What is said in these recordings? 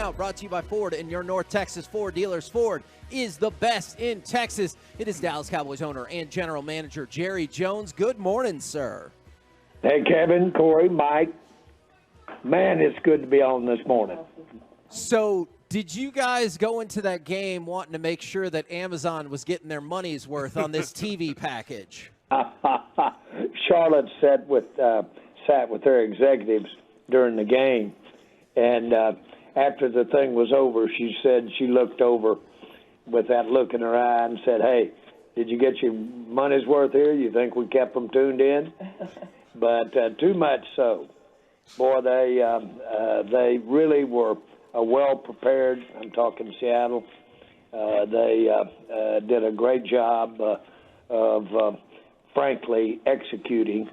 Now, brought to you by Ford and your North Texas Ford dealers. Ford is the best in Texas. It is Dallas Cowboys owner and general manager Jerry Jones. Good morning, sir. Hey, Kevin, Corey, Mike. Man, it's good to be on this morning. So, did you guys go into that game wanting to make sure that Amazon was getting their money's worth on this TV package? Charlotte sat with her executives during the game, and after the thing was over, she said she looked over with that look in her eye and said, "Hey, did you get your money's worth here? You think we kept them tuned in?" But too much so. Boy, they really were well prepared. I'm talking Seattle. They did a great job of, frankly, executing.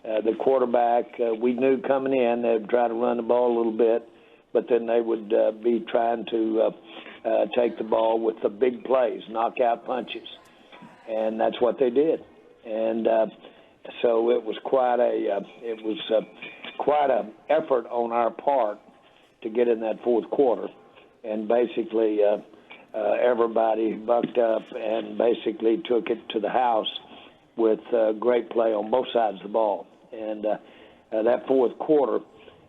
The quarterback, we knew coming in they'd try to run the ball a little bit, but then they would be trying to take the ball with the big plays, knockout punches, and that's what they did. And so it was quite an effort on our part to get in that fourth quarter, and basically everybody bucked up and basically took it to the house with great play on both sides of the ball. And that fourth quarter,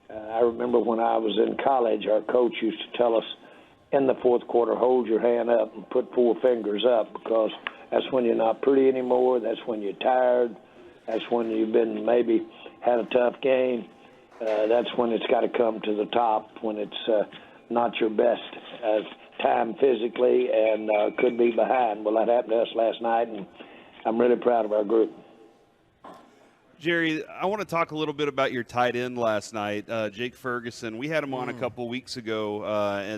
I remember when I was in college, our coach used to tell us in the fourth quarter, hold your hand up and put four fingers up, because that's when you're not pretty anymore. That's when you're tired. That's when you've been maybe had a tough game. That's when it's got to come to the top, when it's not your best time physically and could be behind. Well, that happened to us last night, and I'm really proud of our group. Jerry, I want to talk a little bit about your tight end last night, Jake Ferguson. We had him on a couple weeks ago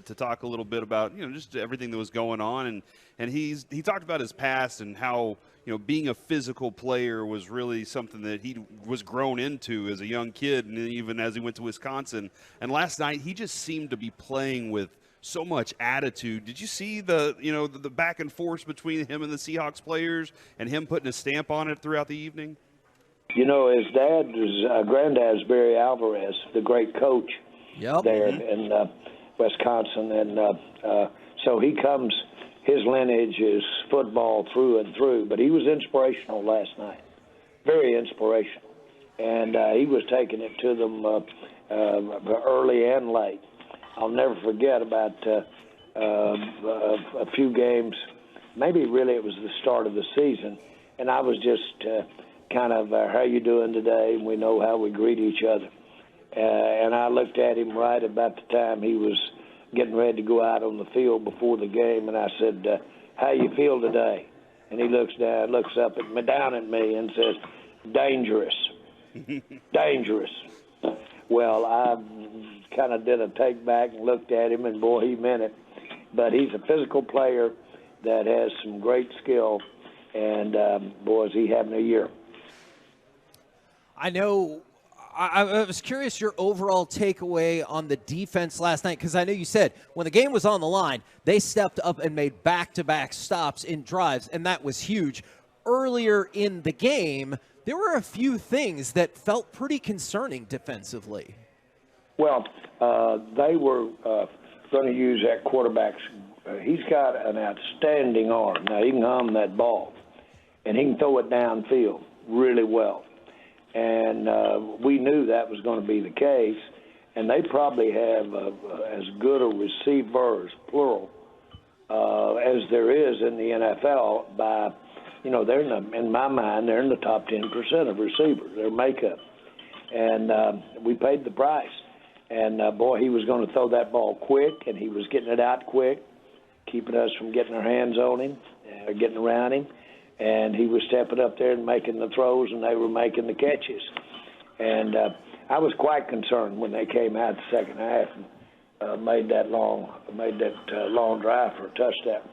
to talk a little bit about, just everything that was going on, and he talked about his past and how, being a physical player was really something that he was grown into as a young kid, and even as he went to Wisconsin. And last night, he just seemed to be playing with so much attitude. Did you see the back and forth between him and the Seahawks players, and him putting a stamp on it throughout the evening? His granddad's Barry Alvarez, the great coach there in Wisconsin. And so he comes, his lineage is football through and through. But he was inspirational last night, very inspirational. And he was taking it to them early and late. I'll never forget about a few games, maybe really it was the start of the season, and I was just kind of, how you doing today? And we know how we greet each other. And I looked at him right about the time he was getting ready to go out on the field before the game, and I said, how you feel today? And he looks up at me, down at me, and says, dangerous. Dangerous. Well, I kind of did a take back and looked at him, and boy, he meant it. But he's a physical player that has some great skill, and boy, is he having a year. I know. I was curious your overall takeaway on the defense last night, because I know you said when the game was on the line, they stepped up and made back-to-back stops in drives, and that was huge. Earlier in the game, there were a few things that felt pretty concerning defensively. Well, they were going to use that quarterback's. He's got an outstanding arm. Now, he can hum that ball, and he can throw it downfield really well. And we knew that was going to be the case, and they probably have as good a receivers, plural, as there is in the NFL. By, they're in my mind, they're in the top 10% of receivers, their makeup. And we paid the price. And, boy, he was going to throw that ball quick, and he was getting it out quick, keeping us from getting our hands on him, getting around him. And he was stepping up there and making the throws, and they were making the catches. And I was quite concerned when they came out the second half and made that long drive for a touchdown.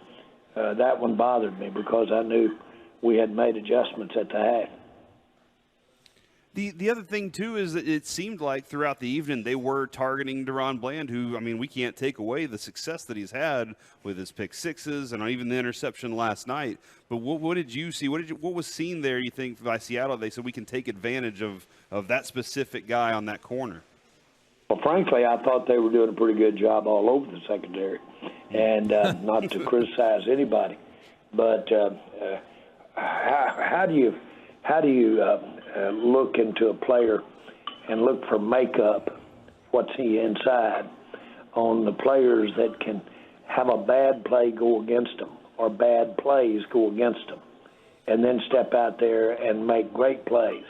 That one bothered me because I knew we had made adjustments at the half. The other thing, too, is that it seemed like throughout the evening they were targeting Deron Bland, who, we can't take away the success that he's had with his pick sixes and even the interception last night. But what did you see? What was seen there, you think, by Seattle? They said we can take advantage of that specific guy on that corner. Well, frankly, I thought they were doing a pretty good job all over the secondary, and not to criticize anybody, but how do you look into a player and look for makeup? What's he inside on the players that can have a bad play go against them or bad plays go against them, and then step out there and make great plays?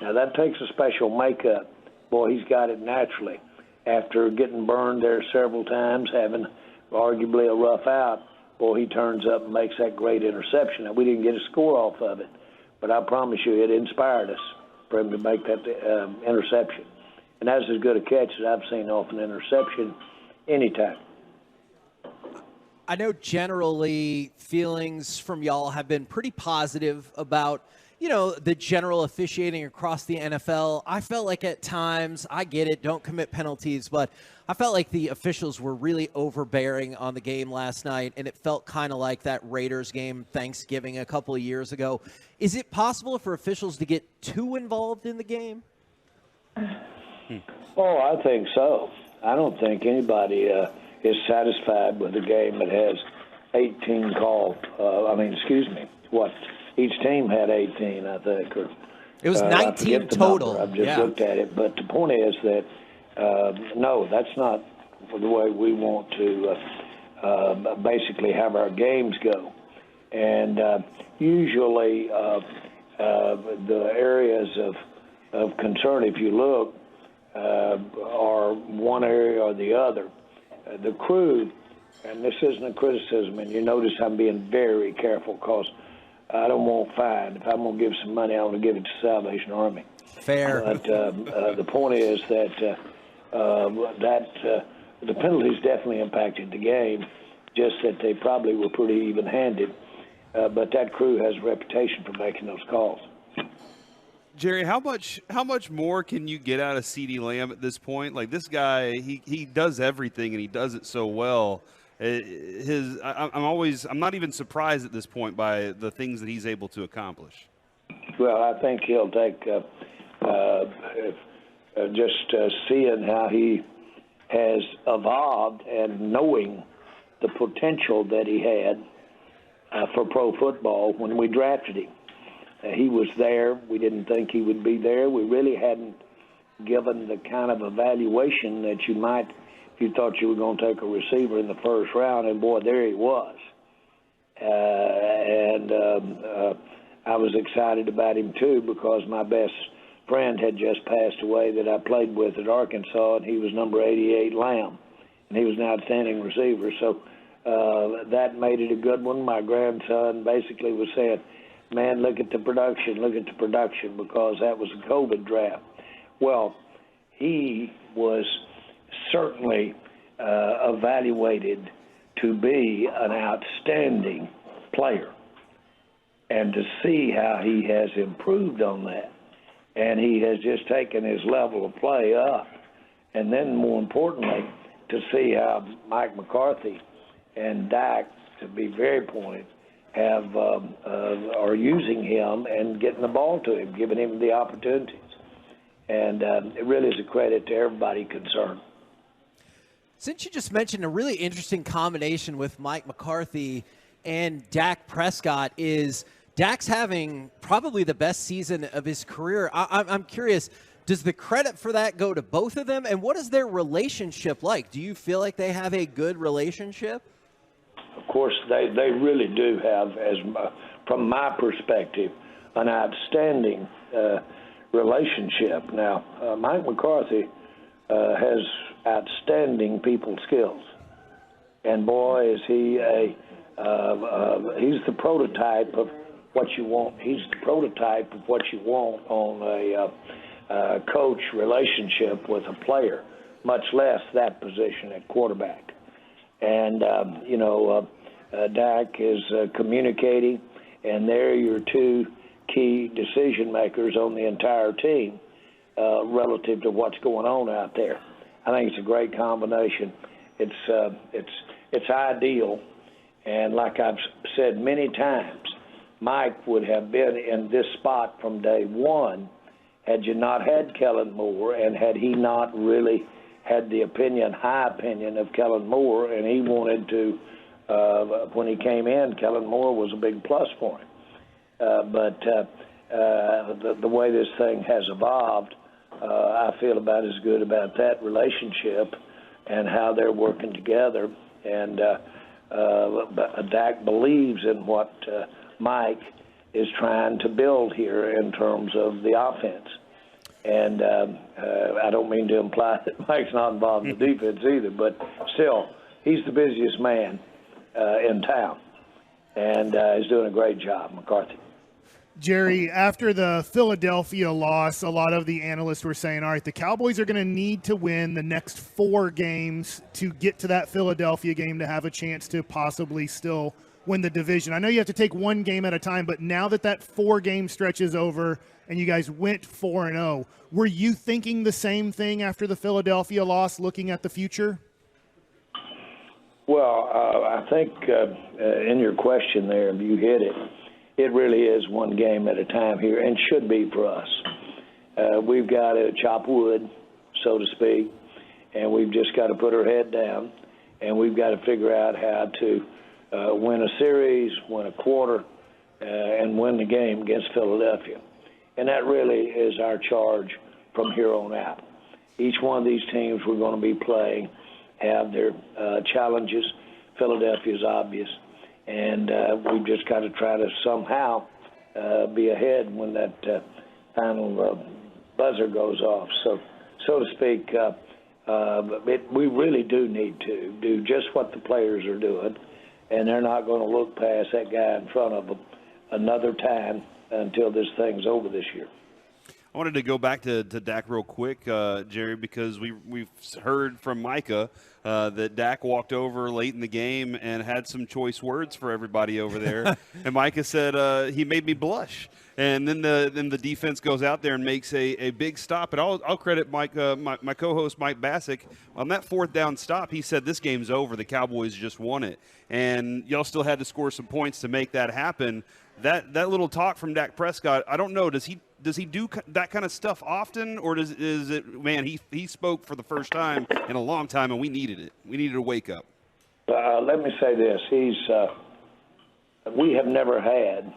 Now, that takes a special makeup. Boy, he's got it naturally. After getting burned there several times, having arguably a rough out, boy, he turns up and makes that great interception. Now, we didn't get a score off of it, but I promise you it inspired us for him to make that interception. And that's as good a catch as I've seen off an interception anytime. I know generally feelings from y'all have been pretty positive about, the general officiating across the NFL. I felt like at times, I get it, don't commit penalties, but I felt like the officials were really overbearing on the game last night, and it felt kind of like that Raiders game Thanksgiving a couple of years ago. Is it possible for officials to get too involved in the game? Oh, I think so. I don't think anybody is satisfied with a game that has 18 called. Each team had 18, I think. Or, it was 19 total. I've just looked at it. But the point is that, no, that's not the way we want to basically have our games go. And usually the areas of concern, if you look, are one area or the other. The crew, and this isn't a criticism, and you notice I'm being very careful because I don't want fine. If I'm going to give some money, I want to give it to Salvation Army. Fair. But the point is that the penalties definitely impacted the game, just that they probably were pretty even-handed. But that crew has a reputation for making those calls. Jerry, how much more can you get out of CeeDee Lamb at this point? Like, this guy, he does everything, and he does it so well. I'm not even surprised at this point by the things that he's able to accomplish. Well, I think he'll take seeing how he has evolved and knowing the potential that he had for pro football when we drafted him. He was there. We didn't think he would be there. We really hadn't given the kind of evaluation that you might if you thought you were going to take a receiver in the first round, and, boy, there he was. I was excited about him, too, because my best friend had just passed away that I played with at Arkansas, and he was number 88 Lamb, and he was an outstanding receiver. So that made it a good one. My grandson basically was saying, man, look at the production, because that was a COVID draft. Well, he was certainly evaluated to be an outstanding player, and to see how he has improved on that, and he has just taken his level of play up, and then more importantly, to see how Mike McCarthy and Dak, to be very pointed, are using him and getting the ball to him, giving him the opportunities. And it really is a credit to everybody concerned. Since you just mentioned a really interesting combination with Mike McCarthy and Dak Prescott is Dak's having probably the best season of his career. I'm curious, does the credit for that go to both of them? And what is their relationship like? Do you feel like they have a good relationship? Of course, they really do have, from my perspective, an outstanding relationship. Now, Mike McCarthy has outstanding people skills, and boy, is he he's the prototype of what you want. He's the prototype of what you want on a coach relationship with a player, much less that position at quarterback. And Dak is communicating, and they're your two key decision makers on the entire team relative to what's going on out there. I think it's a great combination. It's ideal, and like I've said many times, Mike would have been in this spot from day one had you not had Kellen Moore, and had he not really had the high opinion of Kellen Moore, and he wanted to, when he came in, Kellen Moore was a big plus for him. But the way this thing has evolved, I feel about as good about that relationship and how they're working together. And Dak believes in what Mike is trying to build here in terms of the offense. And I don't mean to imply that Mike's not involved in the defense either, but still, he's the busiest man in town, and he's doing a great job, McCarthy. Jerry, after the Philadelphia loss, a lot of the analysts were saying, all right, the Cowboys are going to need to win the next 4 games to get to that Philadelphia game to have a chance to possibly still win the division. I know you have to take one game at a time, but now that 4-game stretch is over and you guys went 4-0, were you thinking the same thing after the Philadelphia loss, looking at the future? Well, I think in your question there, you hit it. It really is one game at a time here, and should be for us. We've got to chop wood, so to speak, and we've just got to put our head down, and we've got to figure out how to win a series, win a quarter, and win the game against Philadelphia. And that really is our charge from here on out. Each one of these teams we're going to be playing have their challenges. Philadelphia's obvious. And we've just got to try to somehow be ahead when that final buzzer goes off. So to speak, we really do need to do just what the players are doing, and they're not going to look past that guy in front of them another time until this thing's over this year. I wanted to go back to Dak real quick, Jerry, because we've heard from Micah that Dak walked over late in the game and had some choice words for everybody over there. And Micah said he made me blush. And then the defense goes out there and makes a big stop. And I'll credit Mike, my co-host Mike Bassick. On that 4th down stop, he said this game's over. The Cowboys just won it. And y'all still had to score some points to make that happen. That little talk from Dak Prescott, I don't know, does he do that kind of stuff often, or is it, man, he spoke for the first time in a long time, and we needed it. We needed a wake-up. Let me say this. We have never had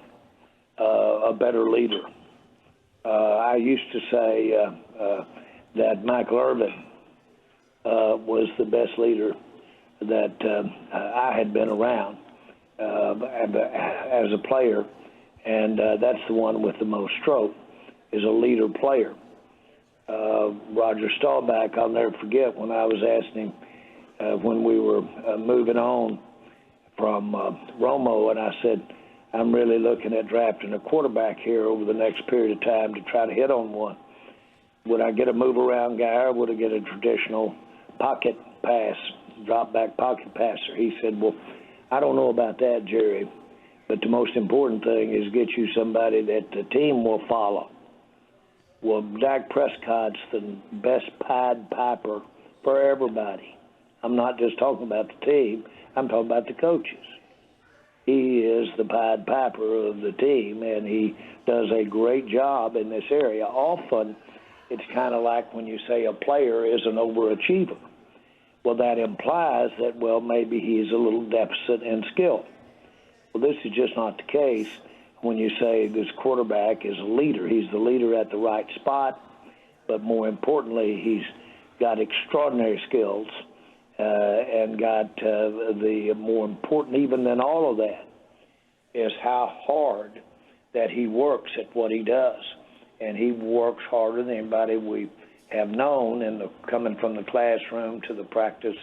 a better leader. I used to say that Michael Irvin was the best leader that I had been around as a player, and that's the one with the most stroke, is a leader player. Roger Staubach, I'll never forget when I was asking him when we were moving on from Romo, and I said, I'm really looking at drafting a quarterback here over the next period of time to try to hit on one. Would I get a move-around guy, or would I get a traditional pocket pass, drop-back pocket passer? He said, well, I don't know about that, Jerry, but the most important thing is get you somebody that the team will follow. Well, Dak Prescott's the best Pied Piper for everybody. I'm not just talking about the team. I'm talking about the coaches. He is the Pied Piper of the team, and he does a great job in this area. Often, it's kind of like when you say a player is an overachiever. Well, that implies that, well, maybe he's a little deficit in skill. Well, this is just not the case when you say this quarterback is a leader. He's the leader at the right spot, but more importantly, he's got extraordinary skills and got the more important, even than all of that, is how hard that he works at what he does. And he works harder than anybody we have known, coming from the classroom to the practice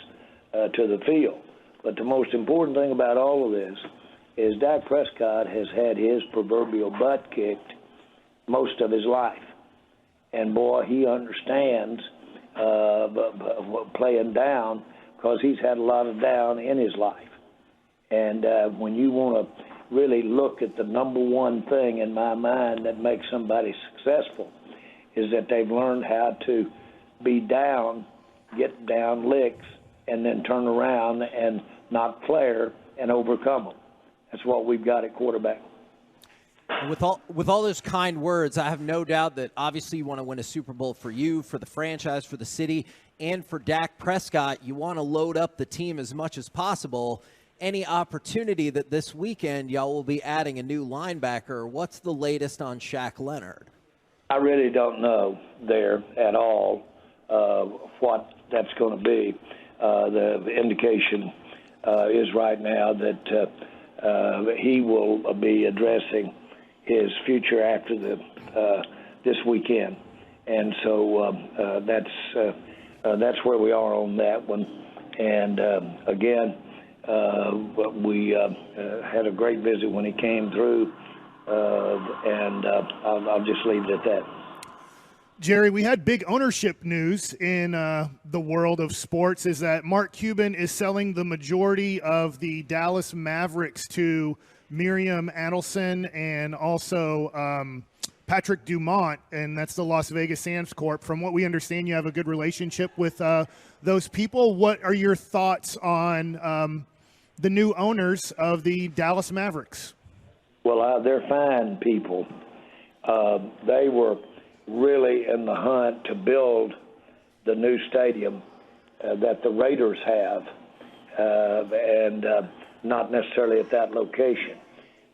to the field. But the most important thing about all of this is Dak Prescott has had his proverbial butt kicked most of his life. And, boy, he understands playing down, because he's had a lot of down in his life. And when you want to really look at the number one thing in my mind that makes somebody successful, is that they've learned how to be down, get down licks, and then turn around and not flare and overcome them. That's what we've got at quarterback. And with all those kind words, I have no doubt that obviously you want to win a Super Bowl for you, for the franchise, for the city, and for Dak Prescott. You want to load up the team as much as possible. Any opportunity that this weekend y'all will be adding a new linebacker, what's the latest on Shaq Leonard? I really don't know there at all what that's going to be. The indication is right now that he will be addressing his future after this weekend, and so that's where we are on that one. And again, we had a great visit when he came through, and I'll just leave it at that. Jerry, we had big ownership news in the world of sports, is that Mark Cuban is selling the majority of the Dallas Mavericks to Miriam Adelson and also Patrick Dumont, and that's the Las Vegas Sands Corp. From what we understand, you have a good relationship with those people. What are your thoughts on the new owners of the Dallas Mavericks? Well, they're fine people. They were really in the hunt to build the new stadium that the Raiders have, and not necessarily at that location.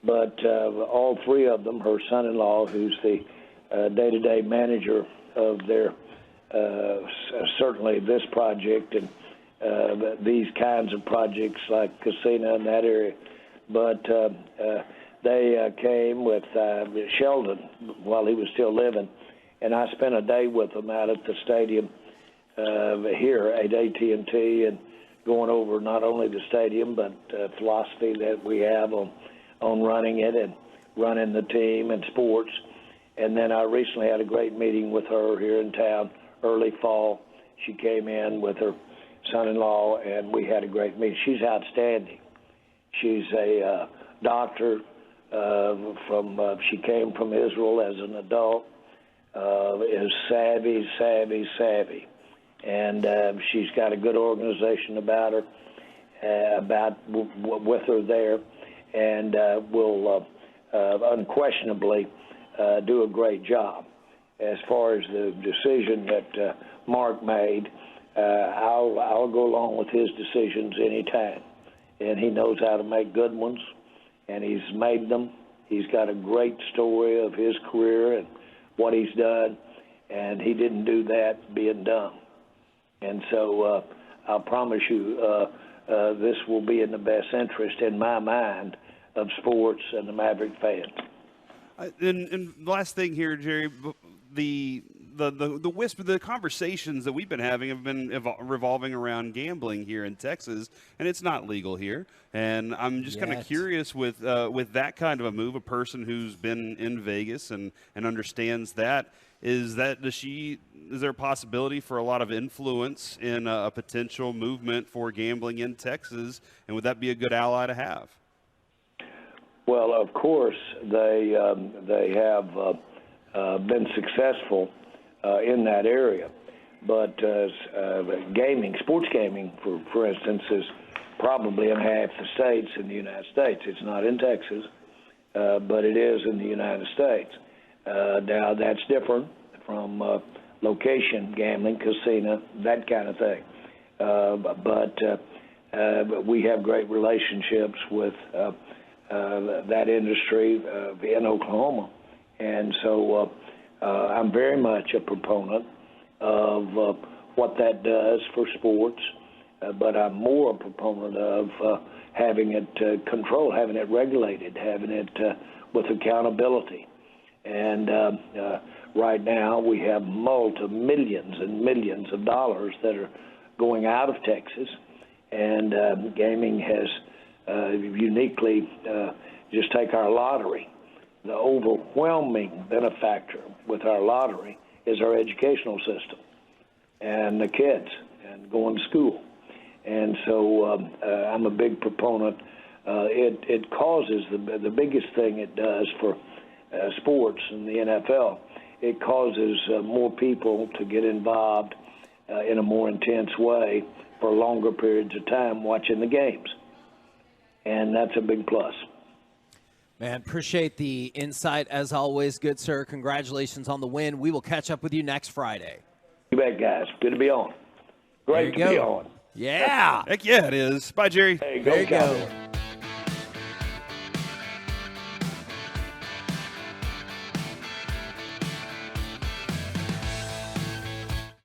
But all three of them, her son-in-law, who's the day-to-day manager of their, certainly this project and these kinds of projects like Casino in that area, but they came with Sheldon while he was still living, and I spent a day with them out at the stadium here at AT&T and going over not only the stadium but philosophy that we have on running it and running the team and sports. And then I recently had a great meeting with her here in town early fall. She came in with her son-in-law, and we had a great meeting. She's outstanding. She's a doctor she came from Israel as an adult, is savvy. And she's got a good organization about her, with her there, and will unquestionably do a great job. As far as the decision that Mark made, I'll go along with his decisions anytime. And he knows how to make good ones, and he's made them. He's got a great story of his career and what he's done, and he didn't do that being dumb. And so I'll promise you this will be in the best interest, in my mind, of sports and the Maverick fans. And last thing here, Jerry, the conversations that we've been having have been revolving around gambling here in Texas, and it's not legal here. And I'm just kind of curious with that kind of a move, a person who's been in Vegas and understands that. Is there a possibility for a lot of influence in a potential movement for gambling in Texas, and would that be a good ally to have? Well, of course, they have been successful in that area, but sports gaming, for instance, is probably in half the states in the United States. It's not in Texas, but it is in the United States. Now, that's different from location gambling, casino, that kind of thing. But we have great relationships with that industry in Oklahoma. And so I'm very much a proponent of what that does for sports, but I'm more a proponent of having it controlled, having it regulated, having it with accountability. And right now we have millions and millions of dollars that are going out of Texas, and gaming has uniquely, just take our lottery. The overwhelming benefactor with our lottery is our educational system and the kids and going to school. And so I'm a big proponent. It causes the biggest thing it does for sports and the NFL. It causes more people to get involved in a more intense way for longer periods of time watching the games. And that's a big plus. Man, appreciate the insight as always. Good, sir. Congratulations on the win. We will catch up with you next Friday. You bet, guys. Good to be on. Great to be on. Yeah. Heck yeah, it is. Bye, Jerry. Hey, There you Cowboys. go.